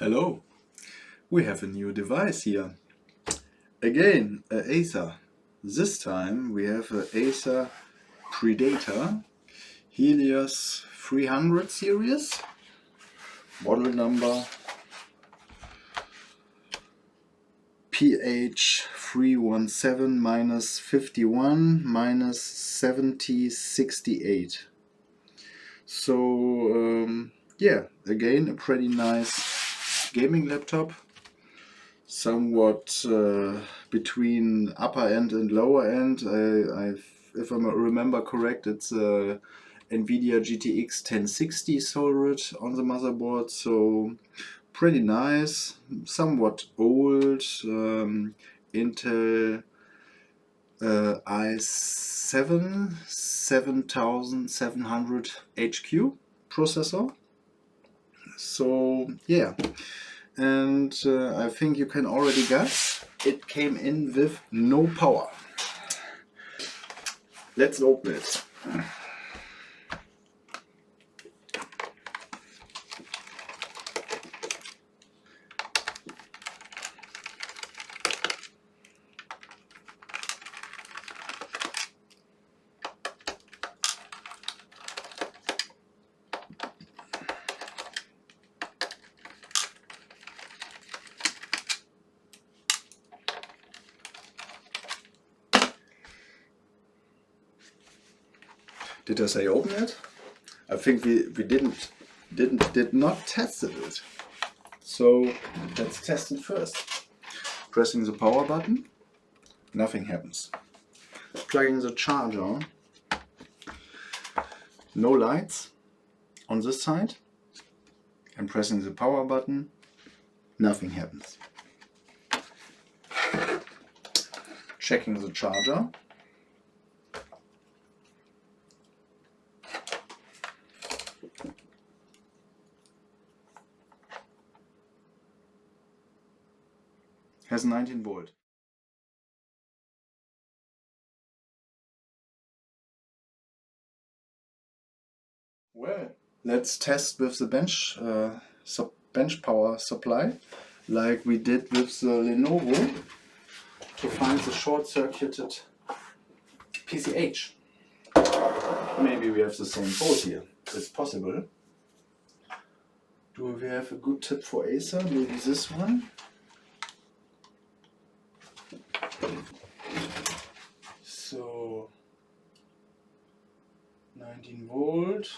Hello, we have a new device here. Again, a ACER. This time we have a ACER Predator Helios 300 series. Model number PH317-51 7068. So yeah, again a pretty nice gaming laptop. Somewhat between upper end and lower end. If I remember correct, it's a NVIDIA GTX 1060 solid on the motherboard, so pretty nice. Somewhat old Intel i7 7700 HQ processor. So yeah. And I think you can already guess, it came in with no power. Let's open it. Did I say open it? I think we did not test it. So let's test it first. Pressing the power button, nothing happens. Plugging the charger, no lights on this side. And pressing the power button, nothing happens. Checking the charger. Has 19 volt. Well, let's test with the bench power supply, like we did with the Lenovo, to find the short-circuited PCH. Maybe we have the same board here. It's possible. Do we have a good tip for ACER? Maybe this one. So 19 volt.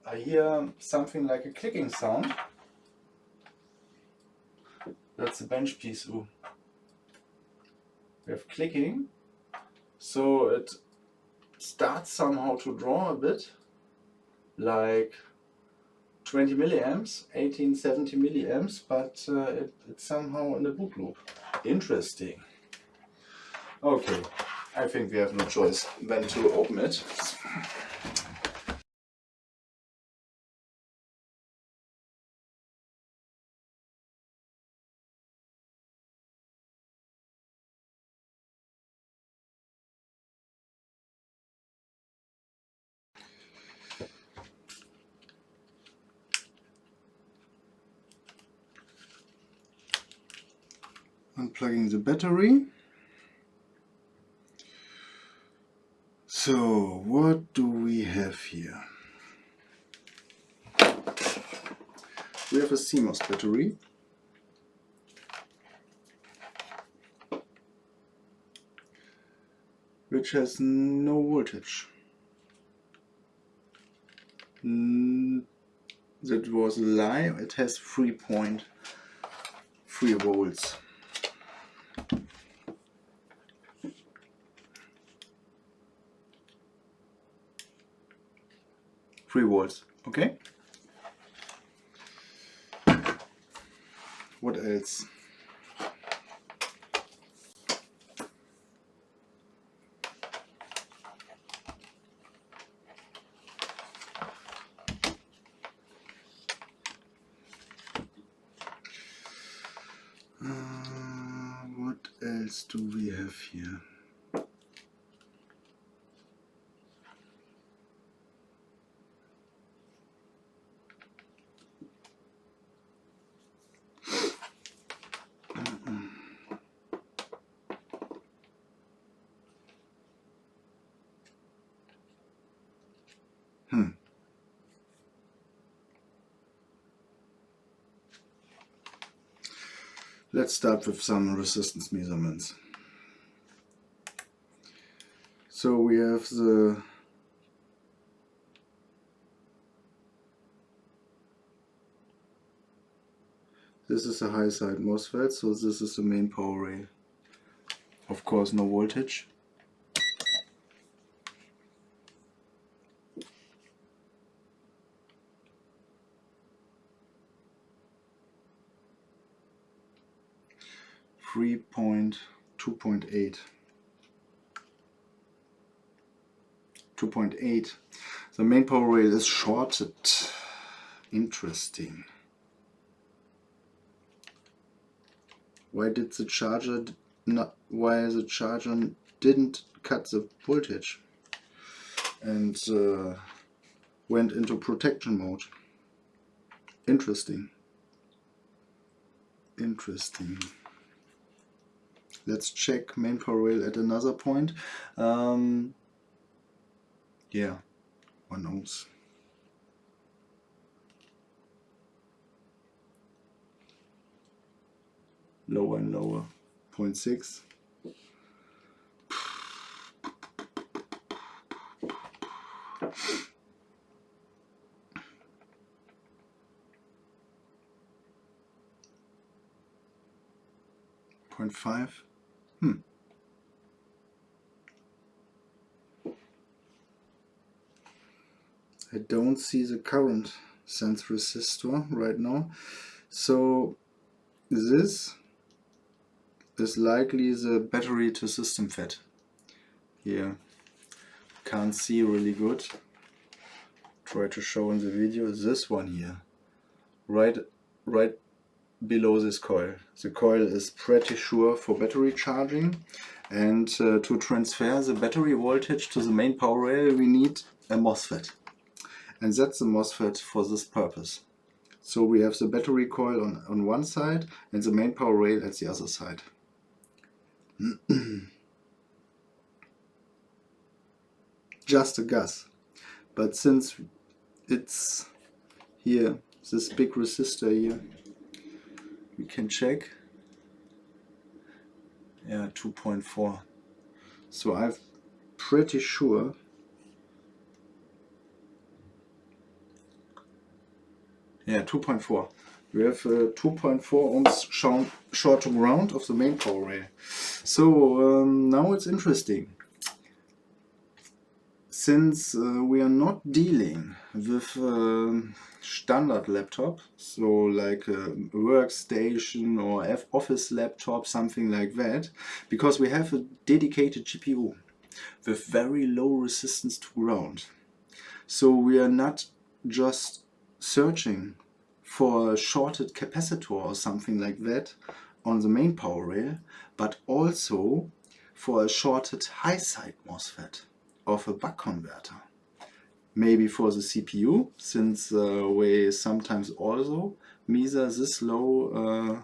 I hear something like a clicking sound. That's the bench piece. Ooh. We have clicking, so it starts somehow to draw a bit, like 20 milliamps, 1870 milliamps, but it's somehow in the boot loop. Interesting. Okay, I think we have no choice than to open it. Unplugging the battery. So what do we have here? We have a CMOS battery. Which has no voltage. That was a lie. It has 3.3 volts. 3 volts, okay? What else? else do we have here? Let's start with some resistance measurements. So we have this is a high side MOSFET, so this is the main power rail. Of course, no voltage. .2.8. 2.8. The main power rail is shorted. Interesting. Why did the charger why the charger didn't cut the voltage and went into protection mode? Interesting. Interesting. Let's check main power rail at another point. Yeah, 1 ohms. Lower and lower, 0.6. .5. I don't see the current sense resistor right now, so this is likely the battery to system FET. Here, can't see really good. Try to show in the video this one here, right below this coil. The coil is pretty sure for battery charging, and to transfer the battery voltage to the main power rail we need a MOSFET, and that's the MOSFET for this purpose. So we have the battery coil on one side and the main power rail at the other side. Just a guess, but since it's here, this big resistor here, we can check. Yeah, 2.4. So I'm pretty sure yeah, 2.4. We have 2.4 ohms short to ground of the main power rail. So now it's interesting. Since we are not dealing with standard laptop, so like a workstation or office laptop, something like that, because we have a dedicated GPU with very low resistance to ground. So we are not just searching for a shorted capacitor or something like that on the main power rail, but also for a shorted high side MOSFET of a buck converter. Maybe for the CPU, since we sometimes also measure this low,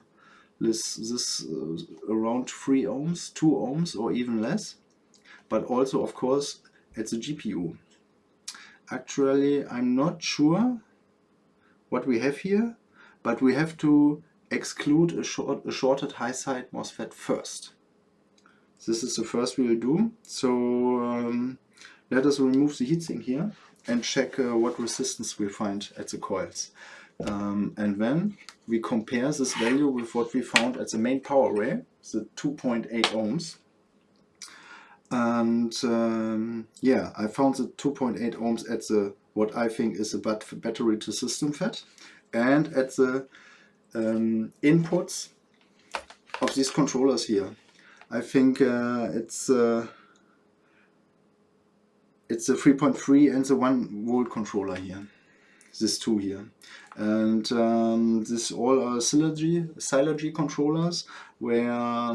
this around 3 ohms, 2 ohms or even less, but also of course at the GPU. Actually, I'm not sure what we have here, but we have to exclude a shorted high side MOSFET first. This is the first we will do. So let us remove the heatsink here and check what resistance we find at the coils. And then we compare this value with what we found at the main power rail, the 2.8 ohms. And yeah, I found the 2.8 ohms at the what I think is a battery to system FET, and at the inputs of these controllers here. I think it's a 3.3 and the 1 volt controller here. this two here. And this all are synergy controllers where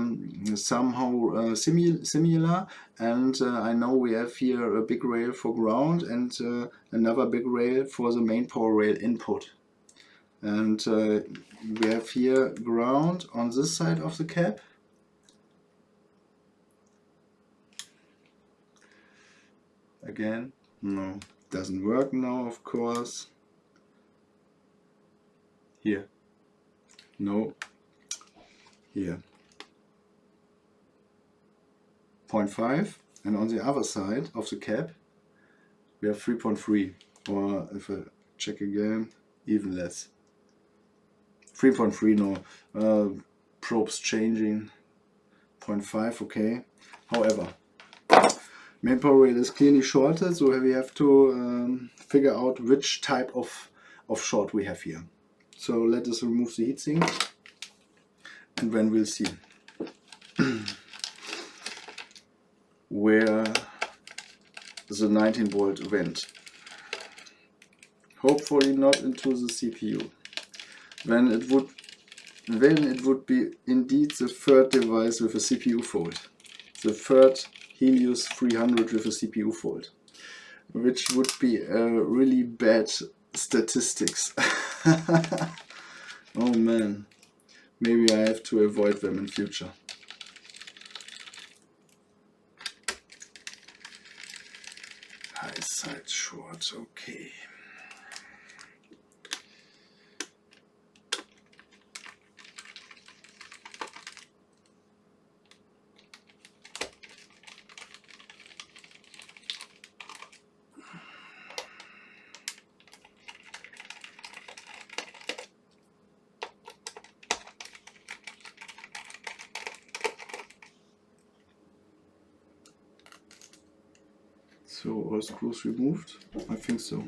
somehow similar, and I know we have here a big rail for ground and another big rail for the main power rail input. And we have here ground on this side of the cap. Again, no, doesn't work now, of course. Here, no, here, 0.5, and on the other side of the cap we have 3.3, or if I check again, even less. 3.3, no, probes changing, 0.5, okay. However, main power rail is clearly shorted, so we have to figure out which type of short we have here. So let us remove the heatsink, and then we'll see where the 19 volt went. Hopefully not into the CPU. Then it would be indeed the third device with a CPU fault. The third Helios 300 with a CPU fault, which would be a really bad statistics. Oh man, maybe I have to avoid them in future. High side short, okay. So all screws removed? I think so.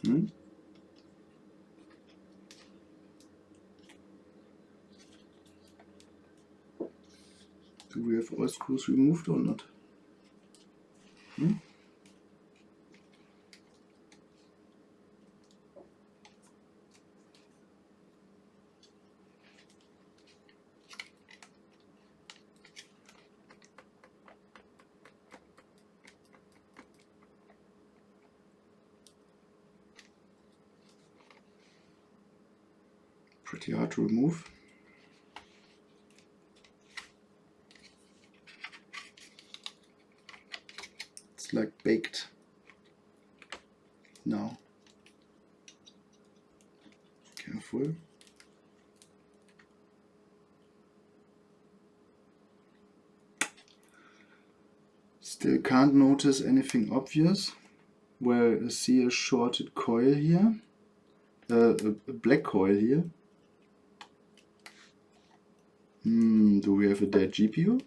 Do we have all screws removed or not? Pretty hard to remove. It's like baked now. Careful. Still can't notice anything obvious. Well, I see a shorted coil here, a black coil here. Do we have a dead GPU?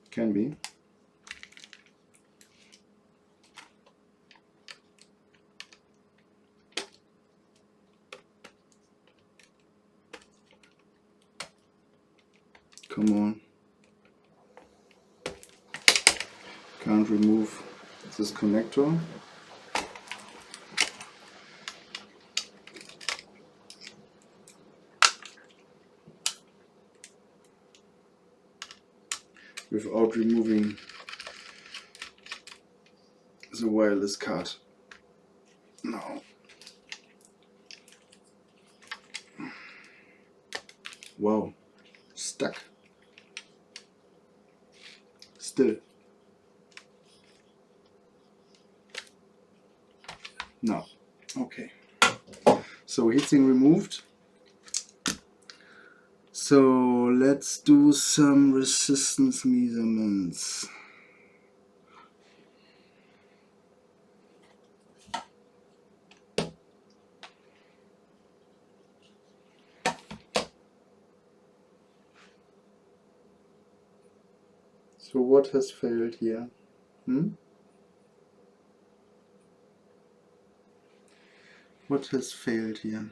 Can be. Come on. Can't remove this connector. Without removing the wireless card. No. Wow. Stuck. Still. No. Okay. So heatsink removed. So let's do some resistance measurements. So what has failed here? What has failed here?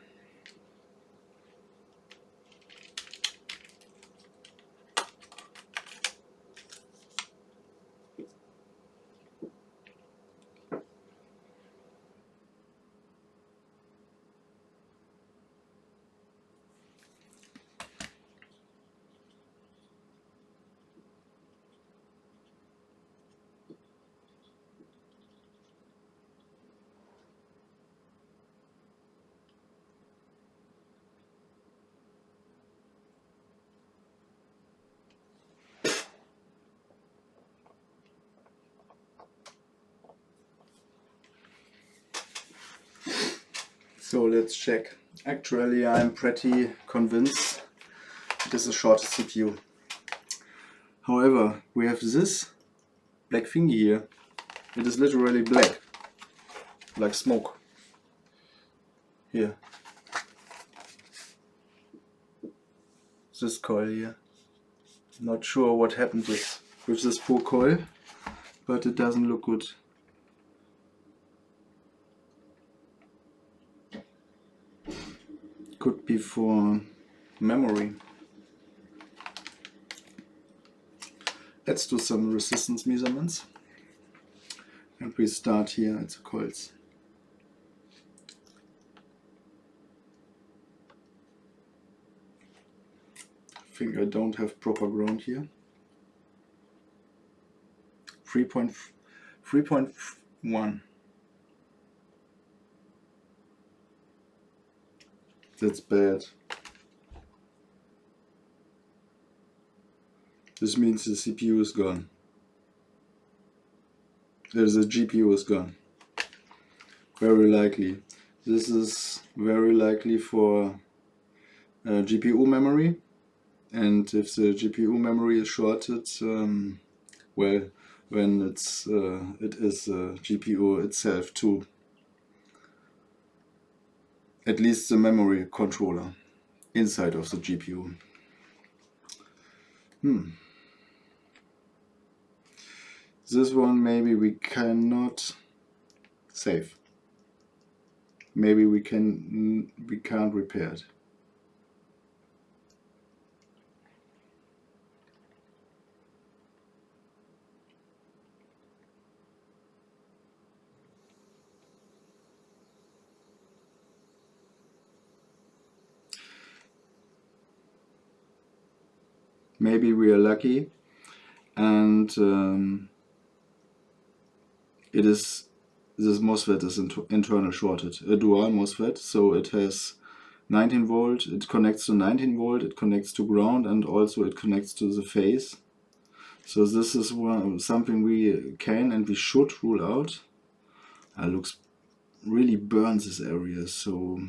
So let's check. Actually, I'm pretty convinced it is the shortest CPU. However, we have this black thingy here. It is literally black, like smoke. Here. This coil here. Not sure what happened with this poor coil, but it doesn't look good. Could be for memory. Let's do some resistance measurements. And we start here at the coils. I think I don't have proper ground here. 3.1. That's bad. This means the CPU is gone. There's a GPU is gone. Very likely. This is very likely for GPU memory. And if the GPU memory is shorted, well, when it is the GPU itself too. At least the memory controller inside of the GPU. This one maybe we cannot save. Maybe we can't repair it. Maybe we are lucky and this MOSFET is internal shorted, a dual MOSFET, so it has 19 volt, it connects to 19 volt, it connects to ground, and also it connects to the phase. So this is something we can and we should rule out. Looks really burns this area, so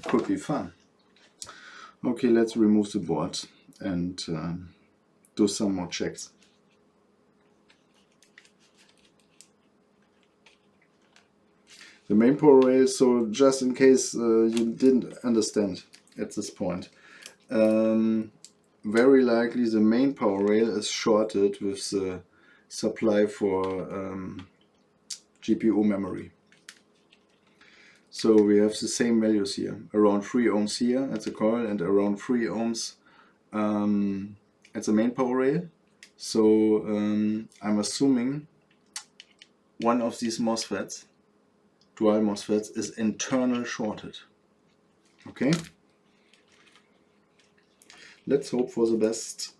could be fun. Okay, let's remove the board and do some more checks. The main power rail, so just in case you didn't understand at this point, very likely the main power rail is shorted with the supply for GPU memory. So we have the same values here, around 3 ohms here at the coil and around 3 ohms at the main power rail. So I'm assuming one of these MOSFETs, dual MOSFETs, is internal shorted. Okay? Let's hope for the best.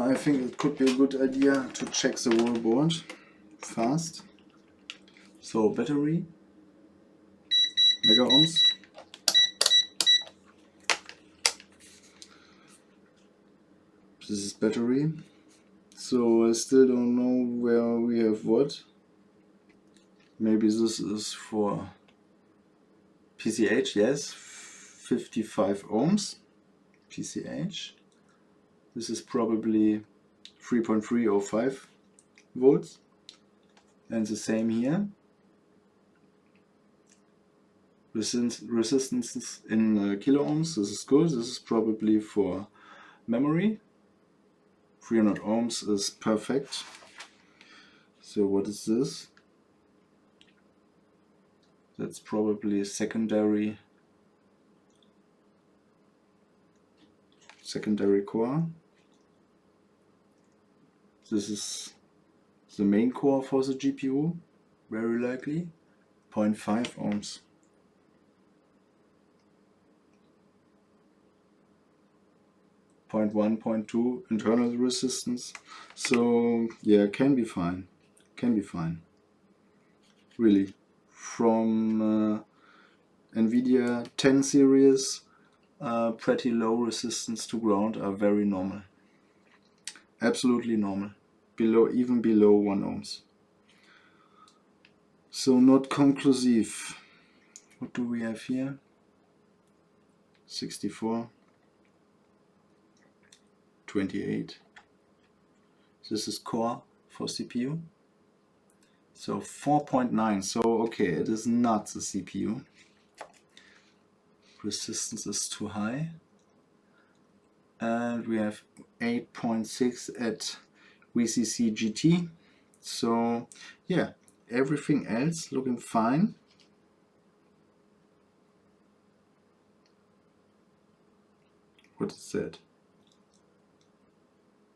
I think it could be a good idea to check the whole board fast. So battery, mega ohms. This is battery. So I still don't know where we have what. Maybe this is for PCH, yes, 55 ohms. PCH. This is probably 3.305 volts. And the same here. resistances in kilo ohms. This is good. This is probably for memory. 300 ohms is perfect. So what is this? That's probably a secondary core. This is the main core for the GPU, very likely. 0.5 ohms. .1, 0.2 internal resistance. So yeah, can be fine. Can be fine. Really. From NVIDIA 10 series, pretty low resistance to ground are very normal. Absolutely normal. Even below 1 ohms. So not conclusive. What do we have here? 64. 28. This is core for CPU. So 4.9. So okay, it is not the CPU. Resistance is too high. And we have 8.6 at VCC GT. So yeah, everything else looking fine. What is that?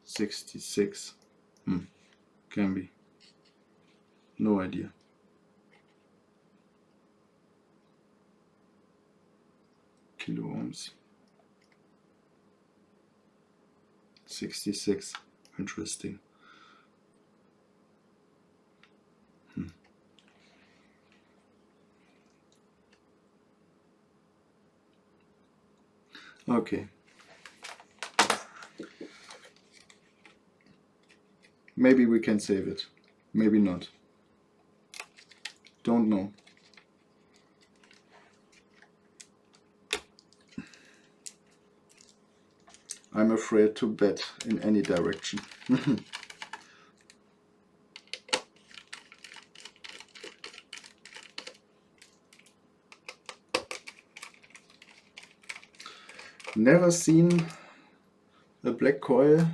66. Can be. No idea. Kilo ohms. 66. Interesting. Okay. Maybe we can save it. Maybe not. Don't know. I'm afraid to bet in any direction. Never seen a black coil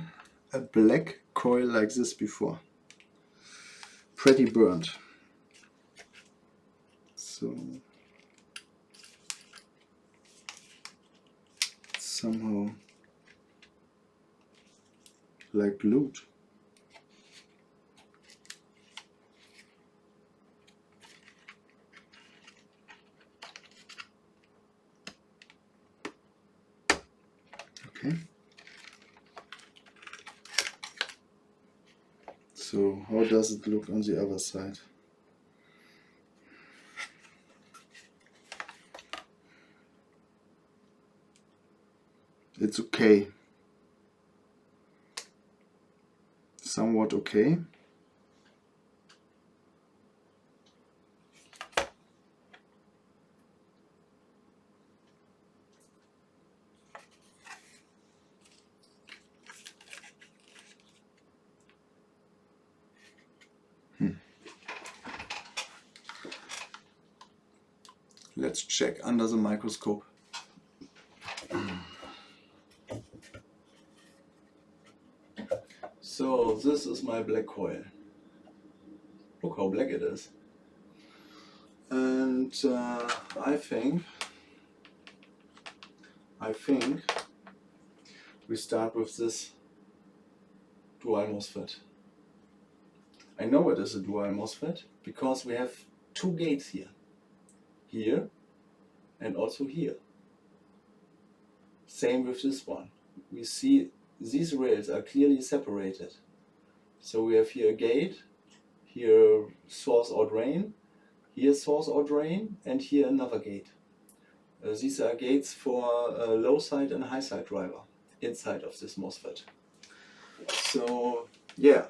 like this before. Pretty burnt. So somehow like glued. Okay. So how does it look on the other side? It's okay. Somewhat okay. Let's check under the microscope. So this is my black coil. Look how black it is. And I think we start with this dual MOSFET. I know it is a dual MOSFET because we have two gates here. Here and also here. Same with this one. We see these rails are clearly separated. So we have here a gate, here source or drain, here source or drain, and here another gate. These are gates for a low side and a high side driver inside of this MOSFET. So yeah,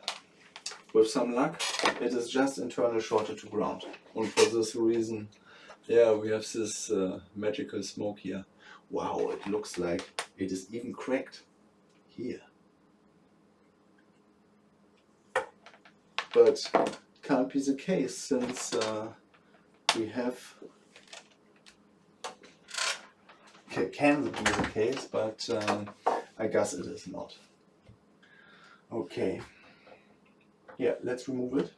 with some luck it is just internal shorted to ground. And for this reason, yeah, we have this magical smoke here. Wow, it looks like it is even cracked here. But can't be the case since we have can be the case, but I guess it is not. Okay. Yeah, let's remove it.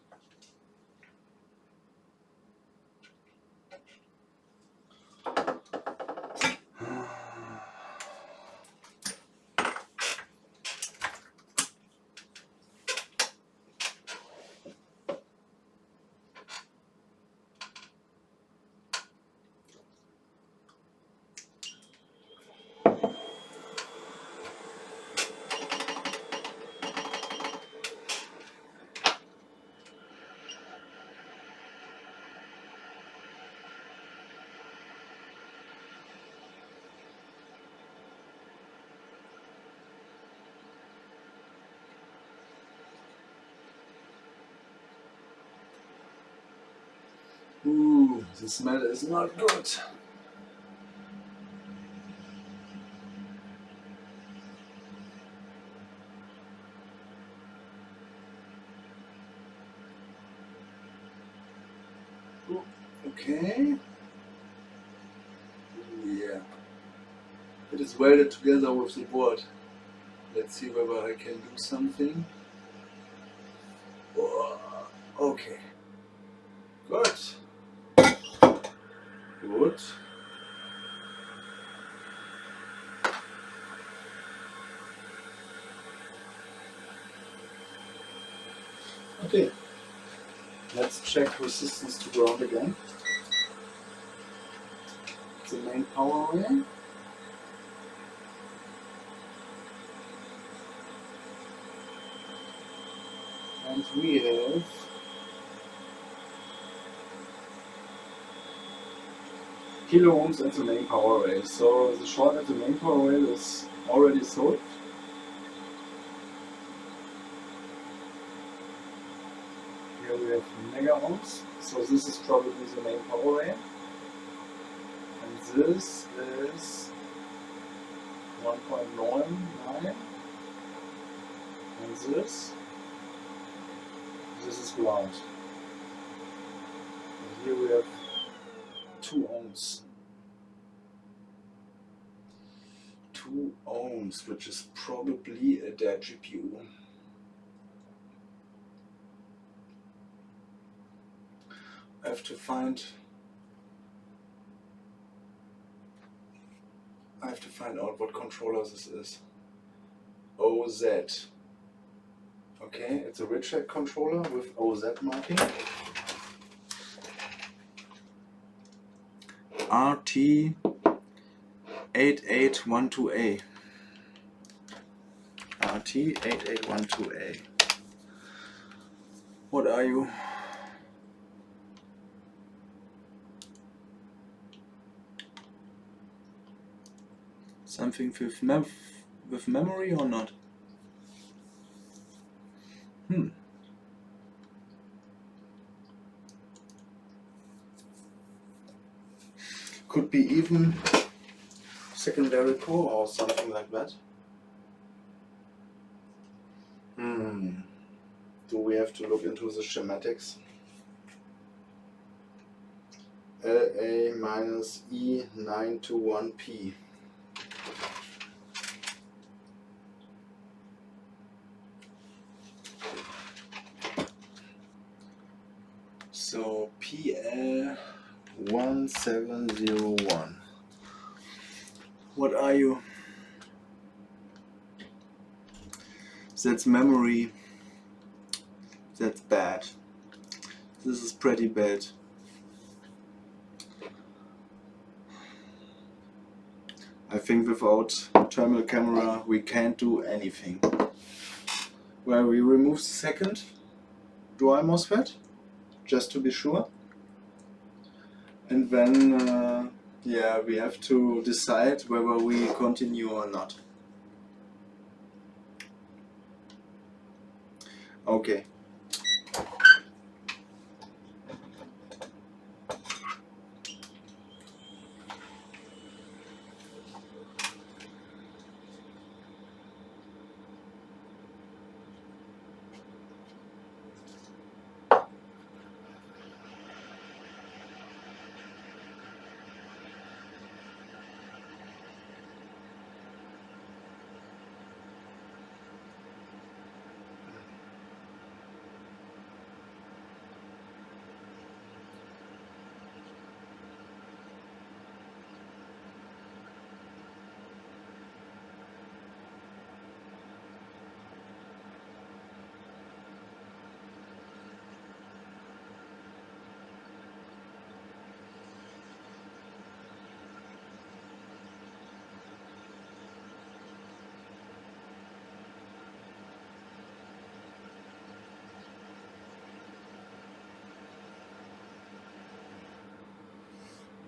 Ooh, the smell is not good. Ooh, okay. Yeah. It is welded together with the board. Let's see whether I can do something. Oh, okay. Good. Good. Okay. Let's check resistance to ground again. The main power array. And we have kilo ohms at the main power array. So the short at the main power array is already solved. Here we have mega ohms. So this is probably the main power array. And this is 1.99. And this is ground. And here we have 2 ohms. 2 ohms, which is probably a dead GPU. I have to find out what controller this is. OZ. Okay, it's a Richard controller with OZ marking. RT8812A. RT8812A. What are you? Something with memory or not? Could be even secondary core or something like that. Do we have to look into the schematics? LA-E921P. So PL1701. What are you? That's memory. That's bad. This is pretty bad. I think without thermal camera we can't do anything. Well, we remove the second dry MOSFET, just to be sure. And then, yeah, we have to decide whether we continue or not. Okay.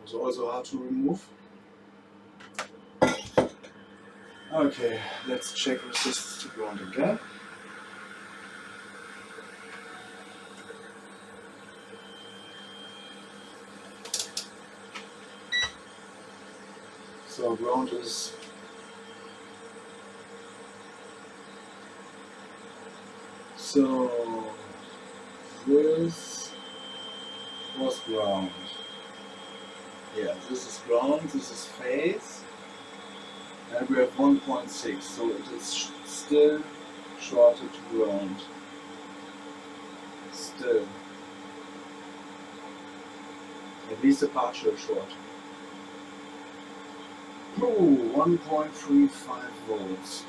It's also hard to remove. Okay, let's check resistance to ground again. So ground is so this was ground. Yeah, this is ground, this is phase, and we have 1.6, so it is still shorted to ground. Still. At least a partial short. Oh, 1.35 volts.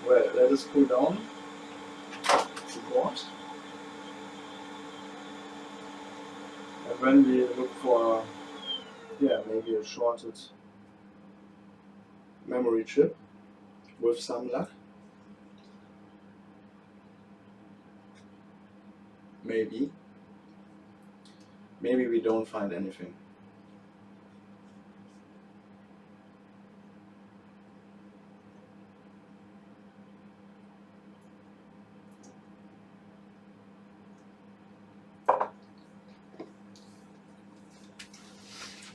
Well, let us cool down the board. And when we look for, yeah, maybe a shorted memory chip with some luck. Maybe we don't find anything.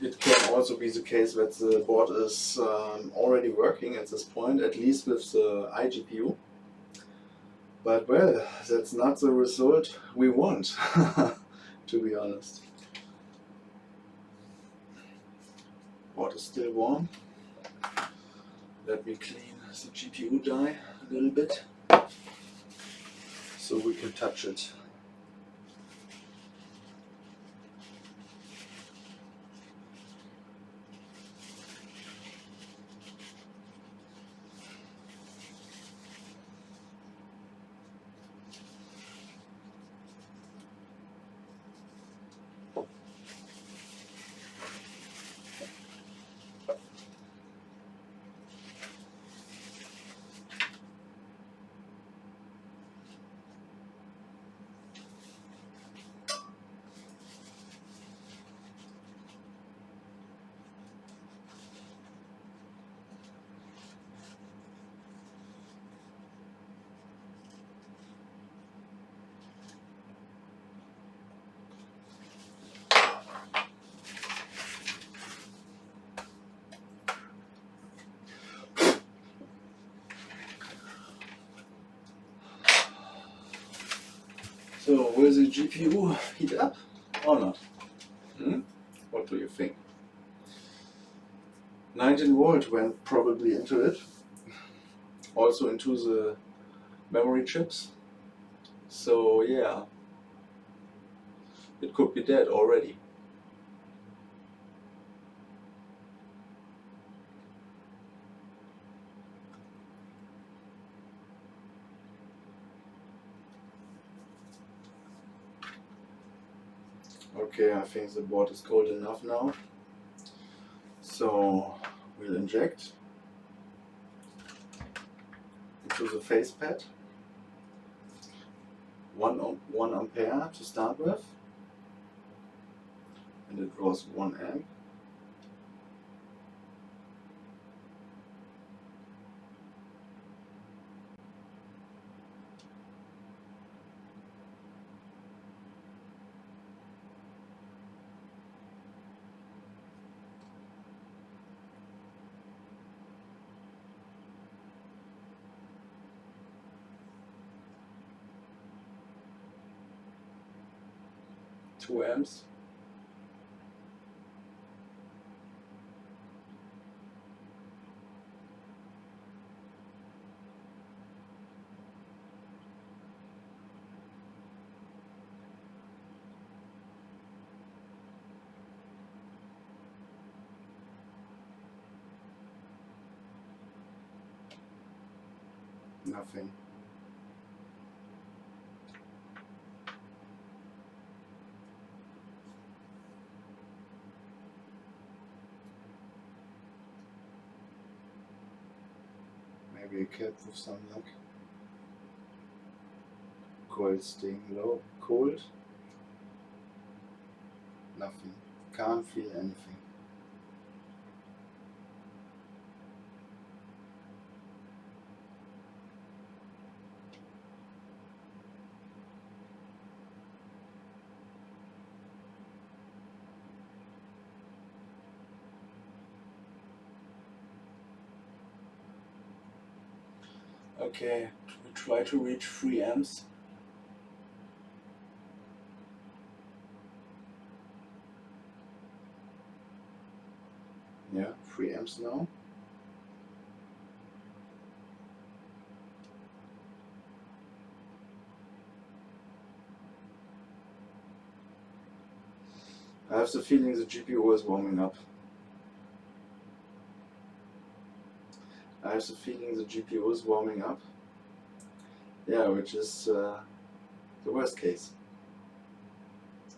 It can also be the case that the board is already working at this point, at least with the iGPU. But well, that's not the result we want, to be honest. Board is still warm. Let me clean the GPU die a little bit so we can touch it. So will the GPU heat up or not? What do you think? 19 volt went probably into it, also into the memory chips. So yeah, it could be dead already. Okay, I think the board is cold enough now. So we'll inject into the face pad 1 ampere to start with, and it draws 1 amp. Two amps. Nothing. Maybe a cap with some luck. Coil staying low, cold. nothing. Can't feel anything. Okay, we try to reach 3 amps. Yeah, 3 amps now. I have the feeling the GPU is warming up. I have the feeling the GPU is warming up. Yeah, which is the worst case,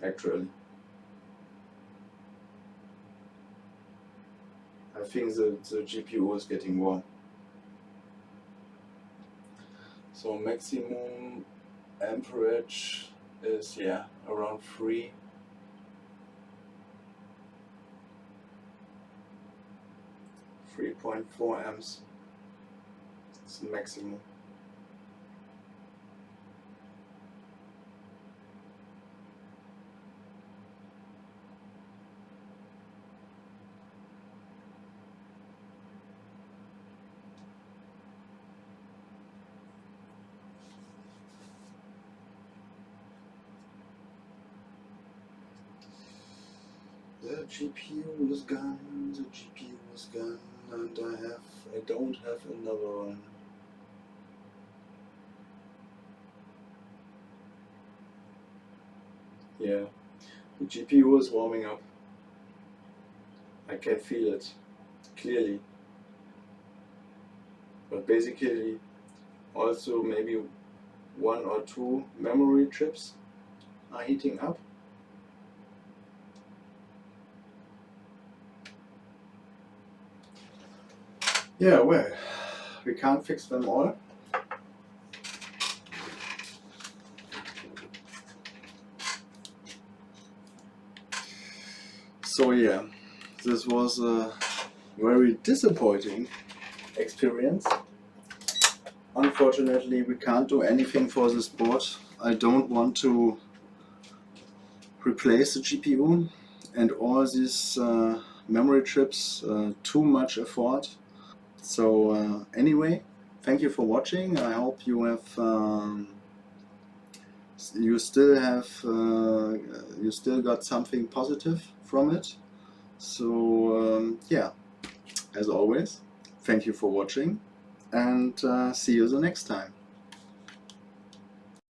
actually. I think the GPU is getting warm. So maximum amperage is, yeah, around 3.4 amps. It's the maximum. The GPU is gone, the GPU is gone, and I don't have another one. Yeah, the GPU is warming up. I can feel it clearly. But basically, also maybe 1 or 2 memory chips are heating up. Yeah, well, we can't fix them all. So yeah, this was a very disappointing experience. Unfortunately, we can't do anything for this board. I don't want to replace the GPU and all these memory chips, too much effort. So anyway, thank you for watching. I hope you have you still got something positive from it. So yeah, as always, thank you for watching, and see you the next time.